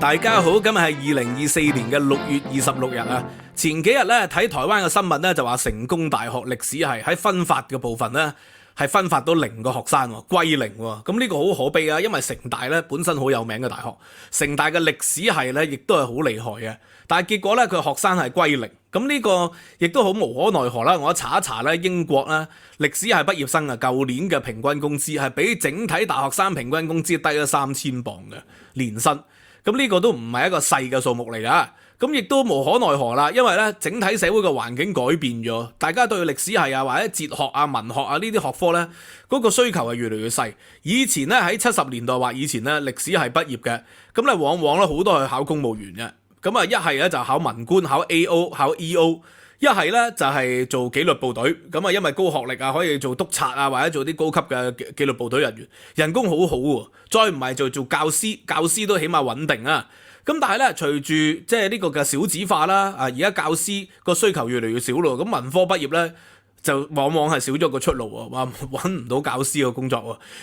大家好，今日係2024年嘅6月26日啊。前幾日咧睇台灣嘅新聞咧就話成功大學歷史系喺分發嘅部分咧係分發到0個學生歸零喎。咁呢個好可悲啊，因為成大咧本身好有名嘅大學，成大嘅歷史系咧亦都係好厲害嘅，但係結果咧佢學生係歸零。咁呢個亦都好無可奈何啦。我查一查咧，英國咧歷史系畢業生啊，舊年嘅平均工資係比整體大學生平均工資低咗3000磅嘅年薪。咁呢個都唔係一個細嘅數目嚟㗎。咁亦都無可奈何啦，因為咧整體社會嘅環境改變咗，大家對歷史系啊或者哲學啊文學啊呢啲學科咧嗰個需求係越嚟越細。以前咧喺70年代或以前咧歷史系畢業嘅，咁咧往往咧好多去考公務員嘅。咁啊，一係咧就考文官、考 A.O.、考 E.O.， 一係咧就係做紀律部隊。咁啊，因為高學歷啊，可以做督察啊，或者做啲高級嘅紀律部隊人員，人工好好喎。再唔係就做教師，教師都起碼穩定啊。咁但係咧，隨住即係呢個嘅少子化啦，而家教師個需求越嚟越少咯。咁文科畢業咧，就往往係少咗個出路喎，話揾唔到教師嘅工作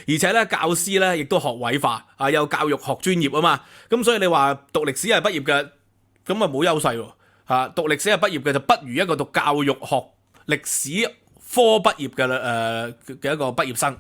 喎，而且咧教師咧亦都學位化啊，有教育學專業啊嘛。咁所以你話讀歷史係畢業嘅，咁啊冇優勢喎嚇，讀歷史係畢業嘅就不如一個讀教育學歷史科畢業嘅一個畢業生。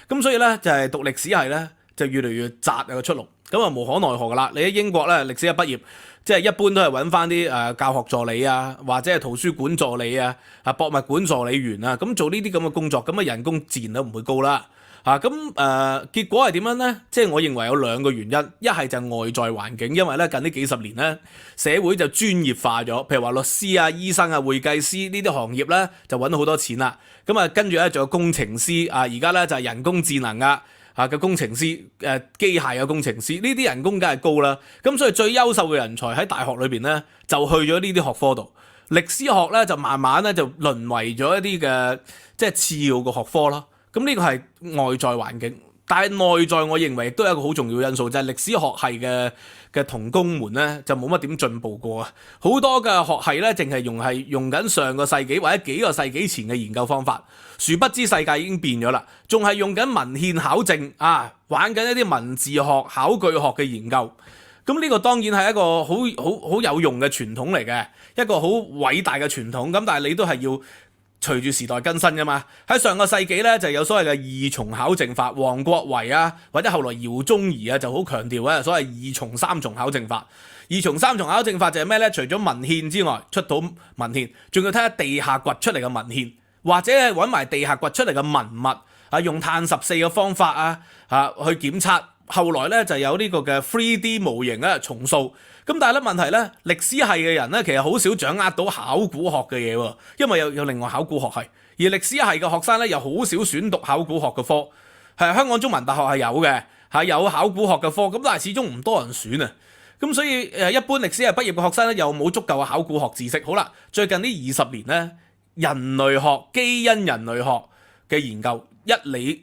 咁所以咧就係讀歷史系咧就越嚟越窄個出路，咁啊無可奈何噶啦。你喺英國咧歷史系畢業，即係一般都係揾翻啲教學助理啊，或者係圖書館助理啊、博物館助理員啊，咁做呢啲咁嘅工作，咁啊人工自然都唔會高啦。結果係點樣呢？即係我認為有兩個原因，一係就係外在環境，因為咧近呢幾十年咧社會就專業化咗，譬如話律師啊、醫生啊、會計師呢啲行業咧就揾到好多錢啦。咁啊跟住咧仲有工程師啊，而家咧就係人工智能嘅工程師，機械嘅工程師，呢啲人工梗係高啦。咁所以最優秀嘅人才喺大學裏邊咧就去咗呢啲學科度，歷史學咧就慢慢咧就淪為咗一啲嘅即係次要嘅學科咯。咁呢個係外在環境，但係內在我認為亦都有一個好重要因素，就係歷史學系嘅同工們咧就冇乜點進步過啊！好多嘅學系咧淨係用緊上個世紀或者幾個世紀前嘅研究方法，殊不知世界已經變咗啦，仲係用緊文獻考證啊，玩緊一啲文字學、考據學嘅研究。咁呢個當然係一個好有用嘅傳統嚟嘅，一個好偉大嘅傳統。咁但係你都係要隨住時代更新噶嘛。喺上個世紀咧就有所謂嘅二重考證法，王國維啊或者後來饒宗頤啊就好強調咧所謂二重三重考證法。二重三重考證法就係咩咧？除咗文獻之外，出到文獻，仲要睇下地下掘出嚟嘅文獻，或者係揾埋地下掘出嚟嘅文物啊，用碳14嘅方法去檢測。後來咧就有呢個嘅 3D 模型咧重塑。咁但係咧問題咧，歷史系嘅人咧其實好少掌握到考古學嘅嘢喎，因為有另外考古學系，而歷史系嘅學生咧又好少選讀考古學嘅科。係香港中文大學係有嘅，係有考古學嘅科，咁但係始終唔多人選啊。咁所以一般歷史系畢業嘅學生咧又冇足夠嘅考古學知識。好啦，最近呢20年咧，人類學、基因人類學嘅研究一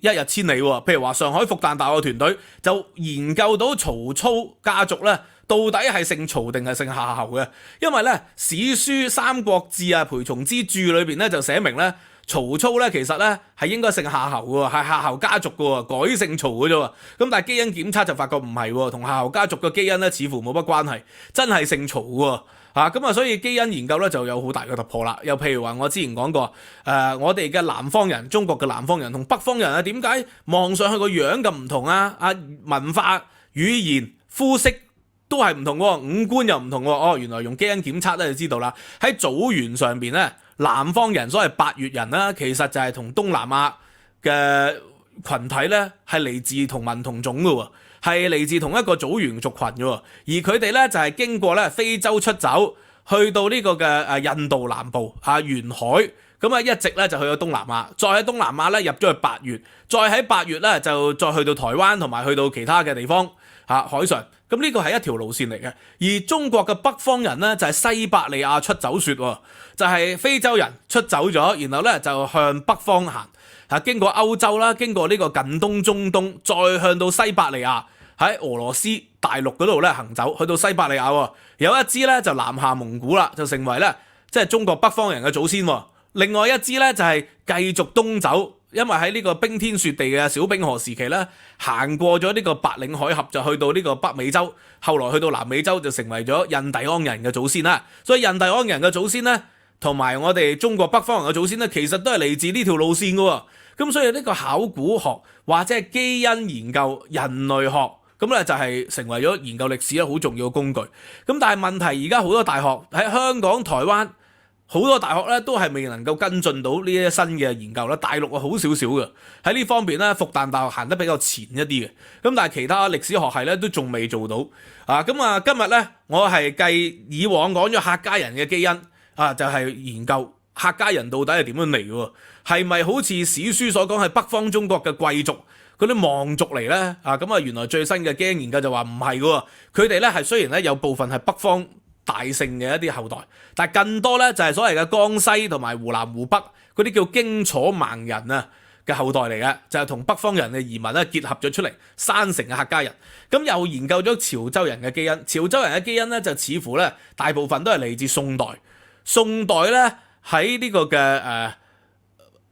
日千里喎。譬如話上海復旦大學團隊就研究到曹操家族咧到底係姓曹定係姓夏侯嘅，因為咧史書《三國志》啊、裴松之注裏邊咧就寫明咧曹操咧其實咧係應該姓夏侯嘅，係夏侯家族嘅，改姓曹嘅啫喎。咁但係基因檢測就發覺唔係喎，同夏侯家族嘅基因咧似乎冇乜關係，真係姓曹嘅喎。所以基因研究咧就有好大嘅突破啦。又譬如話我之前講過，我哋嘅南方人，中國嘅南方人同北方人啊，點解望上去個樣咁唔同啊？文化、語言、膚色都係唔同喎，五官又唔同喎。原來用基因檢測咧就知道啦。喺祖源上邊咧，南方人所謂八越人啦，其實就係同東南亞嘅群體咧係嚟自同文同種嘅喎，係嚟自同一個祖源族群嘅喎。而佢哋咧就係經過咧非洲出走，去到呢個嘅印度南部沿海，咁一直咧就去到東南亞，再喺東南亞咧入咗去八越，再喺八越咧就再去到台灣同埋去到其他嘅地方海上。咁呢個係一條路線嚟嘅。而中國嘅北方人咧就係西伯利亞出走説，就係非洲人出走咗，然後咧就向北方行，經過歐洲啦，經過呢個近東、中東，再向到西伯利亞，喺俄羅斯大陸嗰度咧行走，去到西伯利亞。有一支咧就南下蒙古啦，就成為咧即係中國北方人嘅祖先。另外一支咧就係繼續東走，因為喺呢個冰天雪地嘅小冰河時期咧，行過咗呢個白令海峽就去到呢個北美洲，後來去到南美洲就成為咗印第安人嘅祖先啦。所以印第安人嘅祖先咧，同埋我哋中國北方人嘅祖先咧，其實都係嚟自呢條路線嘅。咁所以呢個考古學或者係基因研究、人類學，咁咧就係成為咗研究歷史咧好重要嘅工具。咁但係問題而家好多大學喺香港、台灣好多大學咧都係未能夠跟進到呢一新嘅研究啦。大陸啊好少少嘅喺呢方面咧，復旦大學行得比較前一啲嘅。咁但係其他歷史學系咧都仲未做到啊。咁啊今日咧我係繼以往講咗客家人嘅基因啊，就係研究客家人到底係點樣嚟嘅。係咪好似史書所講係北方中國嘅貴族嗰啲望族嚟呢？啊，咁啊原來最新嘅基因研究就話唔係嘅，佢哋咧係雖然咧有部分係北方大姓嘅一啲後代，但係更多咧就係所謂嘅江西同埋湖南湖北嗰啲叫荊楚盲人啊嘅後代嚟嘅，就係同北方人嘅移民咧結合咗出嚟生成嘅客家人。咁又研究咗潮州人嘅基因，潮州人嘅基因咧就似乎咧大部分都係嚟自宋代。宋代咧喺呢個嘅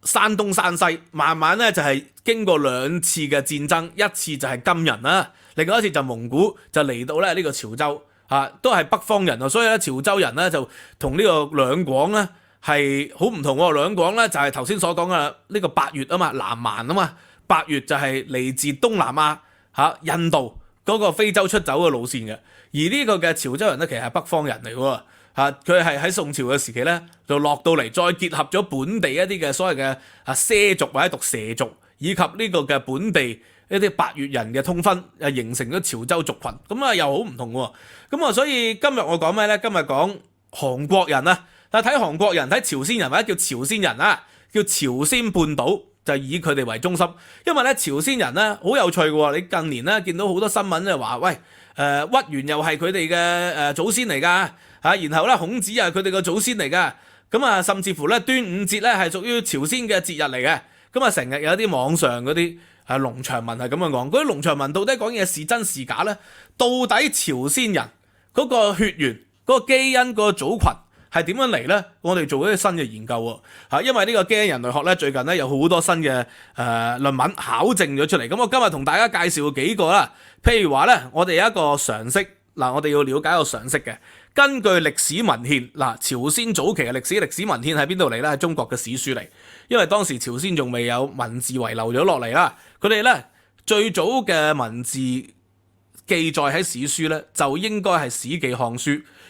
山東山西慢慢咧就係經過兩次嘅戰爭，一次就係金人啦，另外一次就蒙古就嚟到咧呢個潮州啊，都係北方人啊，所以咧潮州人咧就同呢個兩廣咧係好唔同喎。兩廣咧就係頭先所講嘅呢個百越啊嘛，南蠻啊嘛，百越就係嚟自東南亞印度嗰個非洲出走嘅路線嘅，而呢個嘅潮州人咧其實係北方人嚟喎。佢係喺宋朝嘅時期咧，就落到嚟，再結合咗本地一啲嘅所謂嘅畲族或者讀畲族，以及呢個嘅本地一啲百越人嘅通婚，形成咗潮州族群。咁啊又好唔同喎。咁啊所以今日我講咩咧？今日講韓國人啊，但係睇韓國人、睇朝鮮人或者叫朝鮮人啊，叫朝鮮半島，就以佢哋為中心。因為咧朝鮮人咧好有趣嘅喎，你近年咧見到好多新聞就話喂屈原又係佢哋嘅祖先嚟㗎。然後咧孔子係佢哋個祖先嚟噶，咁啊甚至乎咧端午節咧係屬於朝鮮嘅節日嚟嘅，咁啊成日有啲網上嗰啲農場文係咁樣講，嗰啲農場文到底講嘢是真是假咧？到底朝鮮人嗰個血緣、嗰個基因、嗰個組群係點樣嚟咧？我哋做一啲新嘅研究喎，因為呢個基因人類學咧最近咧有好多新嘅論文考證咗出嚟，咁我今日同大家介紹幾個啦，譬如話咧我哋有一個常識，我哋要了解一個常識嘅。根據歷史文獻，朝鮮早期嘅歷史文獻喺邊度嚟咧？係中國嘅史書嚟，因為當時朝鮮仲未有文字遺留咗落嚟啦。佢哋咧最早嘅文字記載喺史書咧，就應該係《史記》《漢書》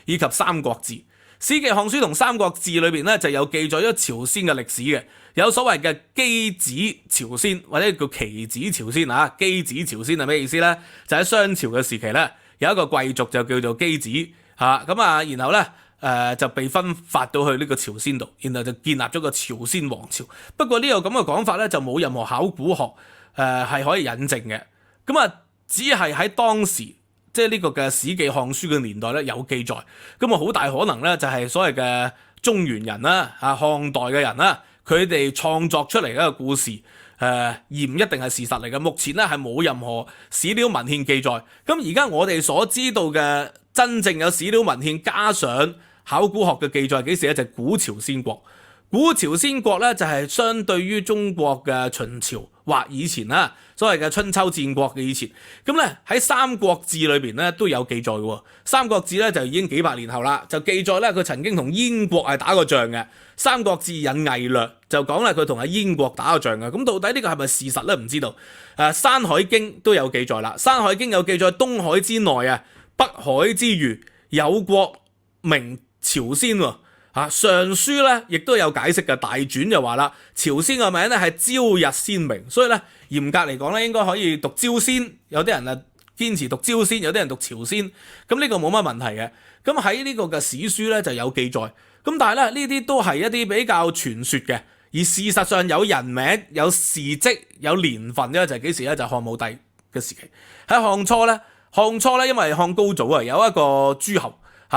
以及《三國志》。《史記》《漢書》同《三國志》裏邊咧就有記載咗朝鮮嘅歷史嘅，有所謂嘅箕子朝鮮或者叫箕子朝鮮啊。箕子朝鮮係咩意思咧？就喺商朝嘅時期咧，有一個貴族就叫做箕子。然後咧就被分發到去呢個朝鮮度，然後就建立咗個朝鮮王朝。不過呢個咁嘅講法咧就冇任何考古學係可以引證嘅。只係喺當時即係呢個嘅《史記》《漢書》嘅年代咧有記載。好大可能咧就係所謂嘅中原人啦漢代嘅人啦，佢哋創作出嚟嘅一個故事而唔一定係事實嚟嘅。目前咧係冇任何史料文獻記載。咁而家我哋所知道嘅真正有史料文獻加上考古學嘅記載幾時咧？就係古朝鮮國。古朝鮮國咧就係相對於中國嘅秦朝或以前啦，所謂嘅春秋戰國嘅以前。咁咧喺《三國志》裏邊咧都有記載嘅。《三國志》咧就已經幾百年後啦，就記載咧佢曾經同燕國係打過仗嘅。《三國志》引魏略就講咧佢同阿燕國打過仗嘅。咁到底呢個係咪事實咧？唔知道。山海經都有記載啦，《山海經》有記載東海之內北海之隅有國名朝鮮喎。上書咧亦都有解釋嘅，大傳就話啦，朝鮮嘅名咧係朝日鮮明，所以咧嚴格嚟講咧應該可以讀朝鮮，有啲人堅持讀朝鮮，有啲人讀朝鮮，咁呢個冇乜問題嘅。咁喺呢個嘅史書咧就有記載，咁但係咧呢啲都係一啲比較傳說嘅，而事實上有人名、有事蹟、有年份咧就係幾時咧？就係漢武帝嘅時期。喺漢初咧因為漢高祖有一個諸侯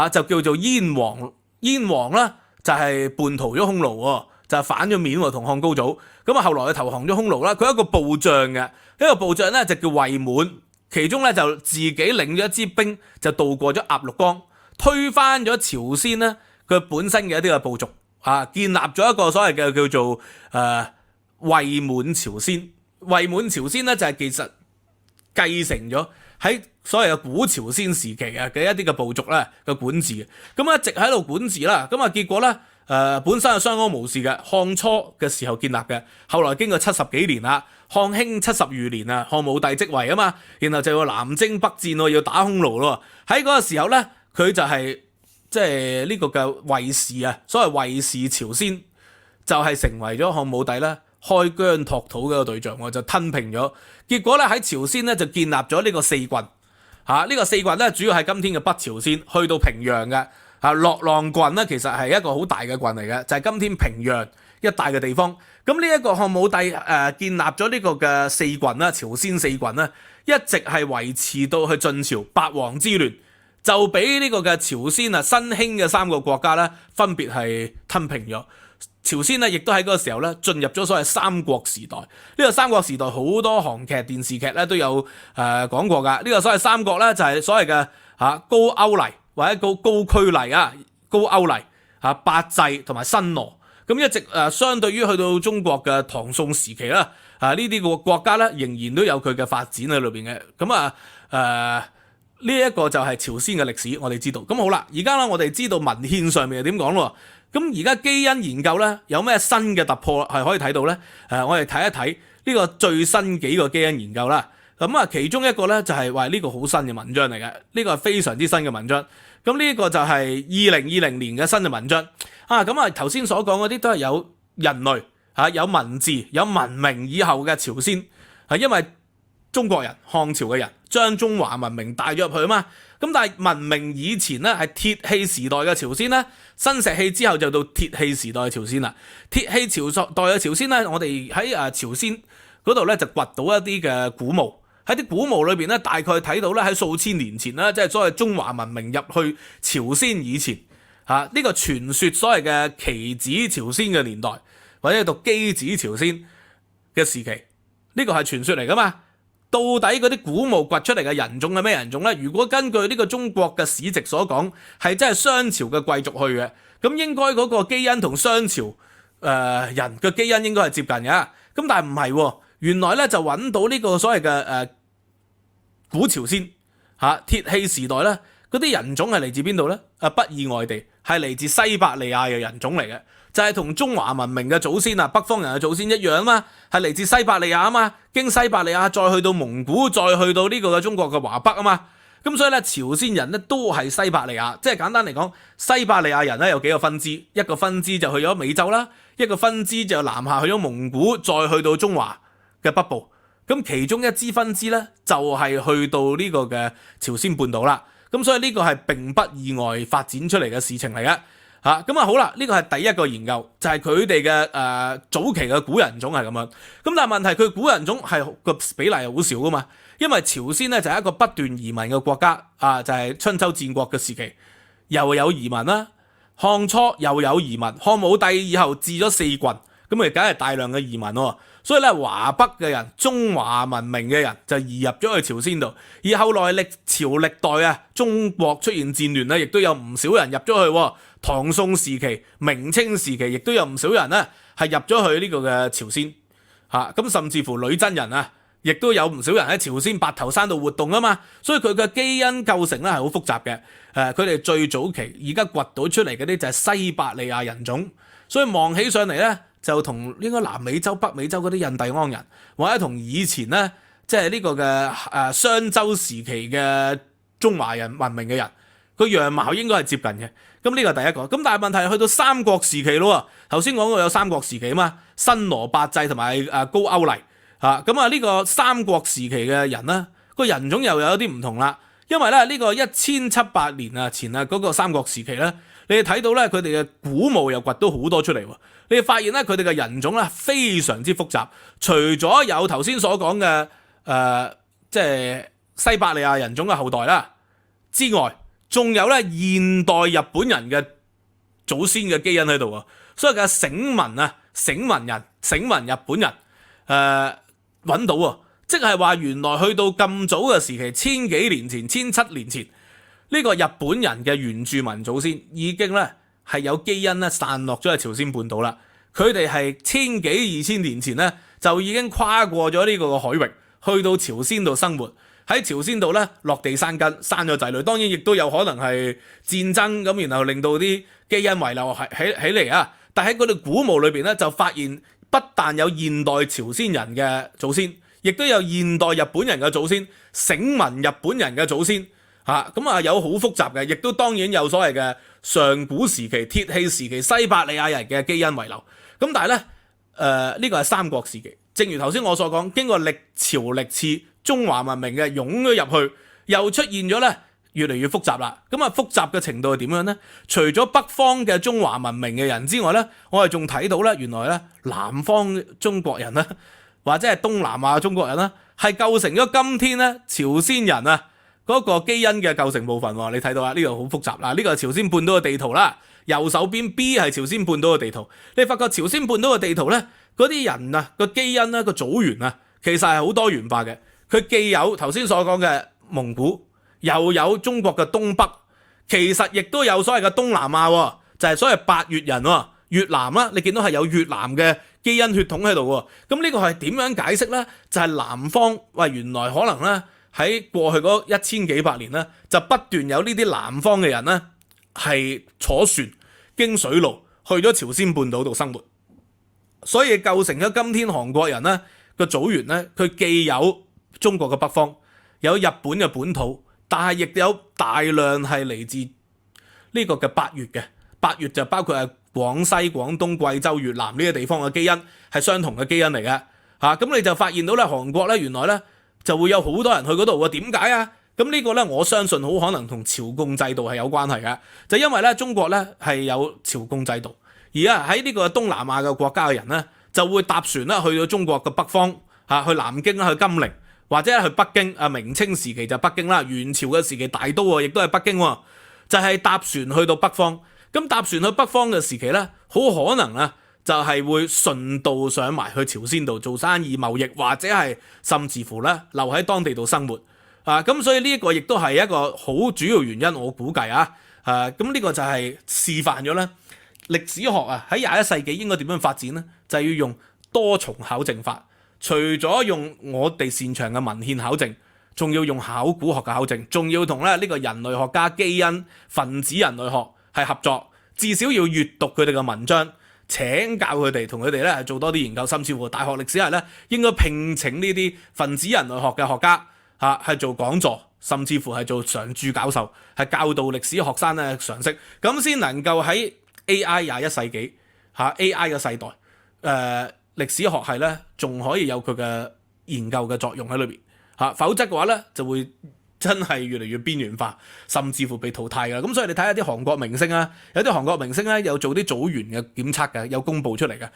就叫做燕王。燕王咧就係叛逃咗匈奴，就係反咗面同漢高祖。後來佢投降咗匈奴啦。佢有一個部將嘅，呢個部將咧就叫衛滿，其中咧就自己領咗一支兵就渡過咗鴨綠江，推翻咗朝鮮咧佢本身嘅一啲嘅部族建立咗一個所謂嘅叫做衛滿朝鮮。衛滿朝鮮咧就係其實繼承咗喺所謂嘅古朝鮮時期嘅一啲嘅部族咧嘅管治嘅，咁一直喺度管治啦，咁結果咧本身係相安無事嘅，漢初嘅時候建立嘅，後來經過70幾年啦，漢興70餘年啊，漢武帝即位啊嘛，然後就要南征北戰要打匈奴咯，喺嗰個時候咧佢就係即係呢個嘅衛氏啊，所謂衛氏朝鮮就係成為咗漢武帝咧開疆拓土嘅一個對象，就吞併咗。結果咧喺朝鮮咧就建立咗呢個四郡，呢個四郡咧主要係今天嘅北朝鮮，去到平壤嘅。樂浪郡咧其實係一個好大嘅郡嚟嘅，就係今天平壤一帶嘅地方。咁呢一個漢武帝建立咗呢個嘅四郡啦，朝鮮四郡咧，一直係維持到去晉朝八王之亂，就俾呢個嘅朝鮮新興嘅三個國家咧分別係吞併咗。朝鮮咧，亦都喺嗰個時候咧進入咗所謂三國時代。呢個三國時代好多韓劇、電視劇咧都有講過㗎。呢個所謂三國咧就係所謂嘅高句麗或者高句麗啊、高句麗八濟同埋新羅。咁一直相對於去到中國嘅唐宋時期啦，呢啲個國家咧仍然都有佢嘅發展喺裏邊嘅。咁呢一個就係朝鮮嘅歷史，我哋知道。咁好啦，而家咧我哋知道文獻上面係點講咯。咁而家基因研究咧有咩新嘅突破係可以睇到咧？我哋睇一睇呢個最新幾個基因研究啦。咁其中一個咧就係話呢個好新嘅文章嚟嘅，呢個係非常之新嘅文章。咁呢個就係2020年嘅新嘅文章。咁頭先所講嗰啲都係有人類有文字、有文明以後嘅朝鮮，因為中國人漢朝嘅人將中華文明帶咗入去啊嘛。咁但係文明以前咧係鐵器時代嘅朝鮮咧，新石器之後就到鐵器時代嘅朝鮮啦。鐵器朝代嘅朝鮮咧，我哋喺朝鮮嗰度咧就掘到一啲嘅古墓，喺啲古墓裏邊咧大概睇到咧喺數千年前啦，即係所謂中華文明入去朝鮮以前呢個傳說所謂嘅棋子朝鮮嘅年代，或者讀箕子朝鮮嘅時期，呢個係傳說嚟噶嘛。到底嗰啲古墓掘出嚟嘅人種係咩人種呢？如果根據呢個中國嘅史籍所講，係真係商朝嘅貴族去嘅，咁應該嗰個基因同商朝人嘅基因應該係接近嘅。咁但係唔係，原來咧就揾到呢個所謂嘅古朝鮮鐵器時代咧，嗰啲人種係嚟自邊度呢？不意外地係嚟自西伯利亞嘅人種嚟嘅。就係同中華文明嘅祖先北方人嘅祖先一樣啊嘛，係嚟自西伯利亞啊嘛，經西伯利亞再去到蒙古，再去到呢個嘅中國嘅華北啊嘛，咁所以咧朝鮮人咧都係西伯利亞，即係簡單嚟講，西伯利亞人咧有幾個分支，一個分支就去咗美洲啦，一個分支就南下去咗蒙古，再去到中華嘅北部，咁其中一支分支咧就係去到呢個嘅朝鮮半島啦，咁所以呢個係並不意外發展出嚟嘅事情嚟嘅。咁好啦，呢個係第一個研究，就係佢哋嘅早期嘅古人種係咁樣。咁但係問題佢古人種係個比例係好少噶嘛，因為朝鮮咧就係一個不斷移民嘅國家，就係春秋戰國嘅時期又有移民啦，漢初又有移民，漢武帝以後置咗四郡，咁咪梗係大量嘅移民咯。所以咧華北嘅人、中華文明嘅人就移入咗去朝鮮度，而後來歷朝歷代中國出現戰亂咧，亦都有唔少人入咗去。唐宋時期、明清時期，亦都有唔少人咧係入咗去呢個嘅朝鮮，咁甚至乎女真人亦都有唔少人喺朝鮮白頭山度活動啊嘛，所以佢嘅基因構成咧係好複雜嘅。佢哋最早期而家掘到出嚟嗰啲就係西伯利亞人種，所以望起上嚟咧就同應該南美洲、北美洲嗰啲印第安人，或者同以前咧即係呢個嘅商周時期嘅中華人文明嘅人個樣貌應該係接近嘅。咁呢個第一個，咁但係問題去到三國時期咯，頭先講過有三國時期啊嘛，新羅、八濟同埋高句麗咁呢個三國時期嘅人呢，個人種又有啲唔同啦，因為咧呢個1700年前嗰個三國時期咧，你哋睇到咧佢哋嘅古墓又掘到好多出嚟喎，你哋發現咧佢哋嘅人種咧非常之複雜，除咗有頭先所講嘅即係西伯利亞人種嘅後代啦之外，仲有咧現代日本人嘅祖先嘅基因喺度啊，所以嘅醒民醒民人、醒民日本人揾到啊，即係話原來去到咁早嘅時期，千幾年前、1700年前，呢個日本人嘅原住民祖先已經咧係有基因咧散落咗喺朝鮮半島啦。佢哋係千幾2000年前咧就已經跨過咗呢個海域，去到朝鮮度生活，喺朝鮮度咧落地生根，生咗仔女。當然亦都有可能係戰爭咁，然後令到啲基因遺留起嚟啊。但喺嗰啲古墓裏邊咧，就發現不但有現代朝鮮人嘅祖先，亦都有現代日本人嘅祖先，醒民日本人嘅祖先。咁啊有好複雜嘅，亦都當然有所謂嘅上古時期、鐵器時期西伯利亞人嘅基因遺留。咁但係咧，呢個係三國時期。正如頭先我所講，經過歷朝歷次，中華文明嘅湧咗入去，又出現咗咧越嚟越複雜啦。咁啊複雜嘅程度係點樣呢？除咗北方嘅中華文明嘅人之外咧，我哋仲睇到咧，原來咧南方中國人咧，或者係東南亞中國人咧，係構成咗今天咧朝鮮人啊嗰個基因嘅構成部分。你睇到啊，呢個好複雜啦。呢個係朝鮮半島嘅地圖啦，右手邊 B 係朝鮮半島嘅地圖。你發覺朝鮮半島嘅地圖咧，嗰啲人啊個基因咧個組員啊，其實係好多元化嘅。佢既有頭先所講嘅蒙古，又有中國嘅東北，其實亦都有所謂嘅東南亞，就係所謂八越人越南啦。你見到係有越南嘅基因血統喺度喎。咁呢個係點樣解釋呢？就係南方原來可能咧喺過去嗰1000幾百年咧，就不斷有呢啲南方嘅人咧係坐船經水路去咗朝鮮半島度生活，所以構成咗今天韓國人咧個組員咧，佢既有中國嘅北方，有日本嘅本土，但係亦有大量係嚟自呢個嘅八越嘅。八越就包括係廣西、廣東、貴州、越南呢啲地方嘅基因係相同嘅基因嚟嘅。咁你就發現到咧，韓國咧原來咧就會有好多人去嗰度喎。點解啊？咁呢個咧我相信好可能同朝貢制度係有關係嘅。就因為咧中國咧係有朝貢制度，而喺呢個東南亞嘅國家嘅人咧就會搭船啦去到中國嘅北方，去南京啦，去金陵，或者去北京。明清時期就北京啦，元朝嘅時期大都亦都係北京，就係搭船去到北方。咁搭船去北方嘅時期咧，好可能啊就係會順道上埋去朝鮮度做生意貿易，或者係甚至乎咧留喺當地度生活。咁所以呢一個亦都係一個好主要原因，我估計咁呢個就係示範咗咧歷史學喺21世紀應該點樣發展呢？就係要用多重考證法，除咗用我哋擅長嘅文獻考證，仲要用考古學嘅考證，仲要同呢個人類學家、基因分子人類學係合作，至少要閱讀佢哋嘅文章，請教佢哋，同佢哋咧做多啲研究，甚至乎大學歷史系咧應該聘請呢啲分子人類學嘅學家係做講座，甚至乎係做常駐教授，係教導歷史學生咧常識，咁先能夠喺 AI 21世紀AI 嘅世代，歷史學系咧仲可以有佢嘅研究嘅作用喺裏邊否則嘅話咧就會真係越嚟越邊緣化，甚至乎被淘汰㗎。咁所以你睇下啲韓國明星有啲韓國明星咧有做啲組員嘅檢測嘅，有公佈出嚟嘅，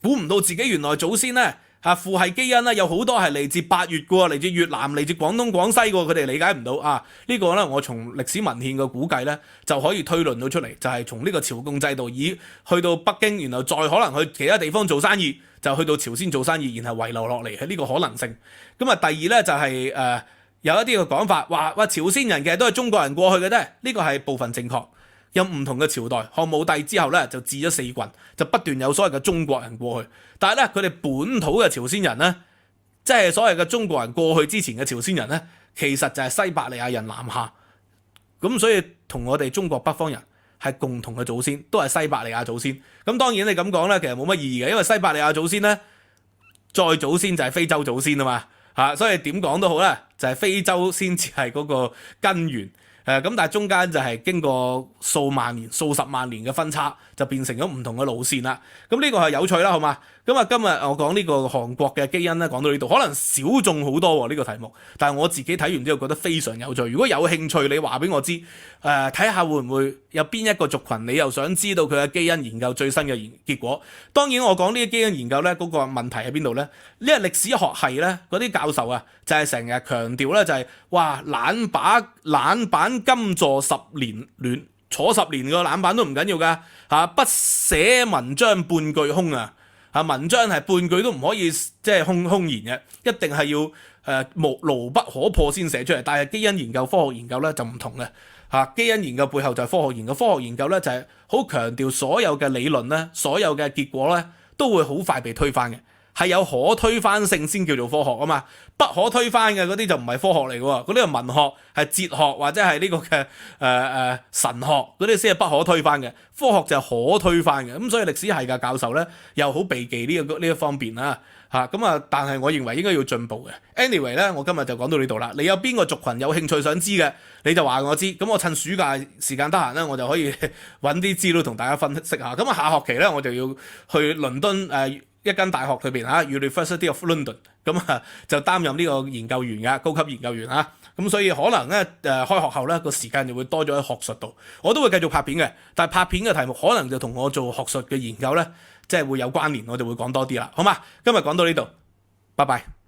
估唔到自己原來祖先咧父系基因咧有好多係嚟自八越嘅，嚟自越南、嚟自廣東、廣西嘅，佢哋理解唔到呢個咧我從歷史文獻嘅估計咧就可以推論到出嚟，就係從呢個朝貢制度去到北京，然後再可能去其他地方做生意，就去到朝鮮做生意，然後遺留落嚟係呢個可能性。咁第二咧就係有一啲嘅講法話朝鮮人其實都係中國人過去嘅啫，呢個係部分正確。有唔同嘅朝代，漢武帝之後咧就治咗4郡，就不斷有所謂嘅中國人過去。但係咧佢哋本土嘅朝鮮人咧，即係所謂嘅中國人過去之前嘅朝鮮人咧，其實就係西伯利亞人南下。咁所以同我哋中國北方人係共同嘅祖先，都係西伯利亞祖先。咁當然你咁講咧，其實冇乜意義嘅，因為西伯利亞祖先咧，再祖先就係非洲祖先啊嘛，所以點講都好啦，就係非洲先至係嗰個根源。咁但係中間就係經過數萬年、數十萬年嘅分叉，就變成咗唔同嘅路線啦。咁呢個係有趣啦，好嘛？咁今日我講呢個韓國嘅基因咧，講到呢度，可能小眾好多呢個題目，但係我自己睇完之後覺得非常有趣。如果有興趣，你話俾我知，睇下會唔會有邊一個族群你又想知道佢嘅基因研究最新嘅結果？當然我講呢啲基因研究咧，嗰個問題喺邊度咧？呢個歷史學系咧嗰啲教授就係成日強調咧，就係懶板金座10年戀，坐10年個懶板都唔緊要㗎不寫文章半句空文章係半句都唔可以即係空言嘅，一定係要牢不可破先寫出嚟。但係基因研究、科學研究咧就唔同嘅基因研究背後就係科學研究，科學研究咧就係好強調所有嘅理論咧，所有嘅結果咧都會好快被推翻嘅。係有可推翻性先叫做科學啊嘛，不可推翻嘅嗰啲就唔係科學嚟嘅喎，嗰啲係文學、係哲學或者係呢個嘅神學嗰啲先係不可推翻嘅，科學就係可推翻嘅。咁所以歷史系嘅教授咧又好避忌呢一方面啦嚇。咁啊，但係我認為應該要進步嘅。Anyway 咧，我今日就講到呢度啦。你有邊個族群有興趣想知嘅，你就話我知。咁我趁暑假時間得閒咧，我就可以揾啲資料同大家分析下。咁啊，下學期咧我就要去倫敦一間大學裏邊University of London， 咁就擔任呢個研究員嘅高級研究員嚇，咁所以可能咧開學後咧個時間就會多咗喺學術度，我都會繼續拍片嘅，但係拍片嘅題目可能就同我做學術嘅研究咧，即係會有關聯，我就會講多啲啦，好嘛？今日講到呢度，拜拜。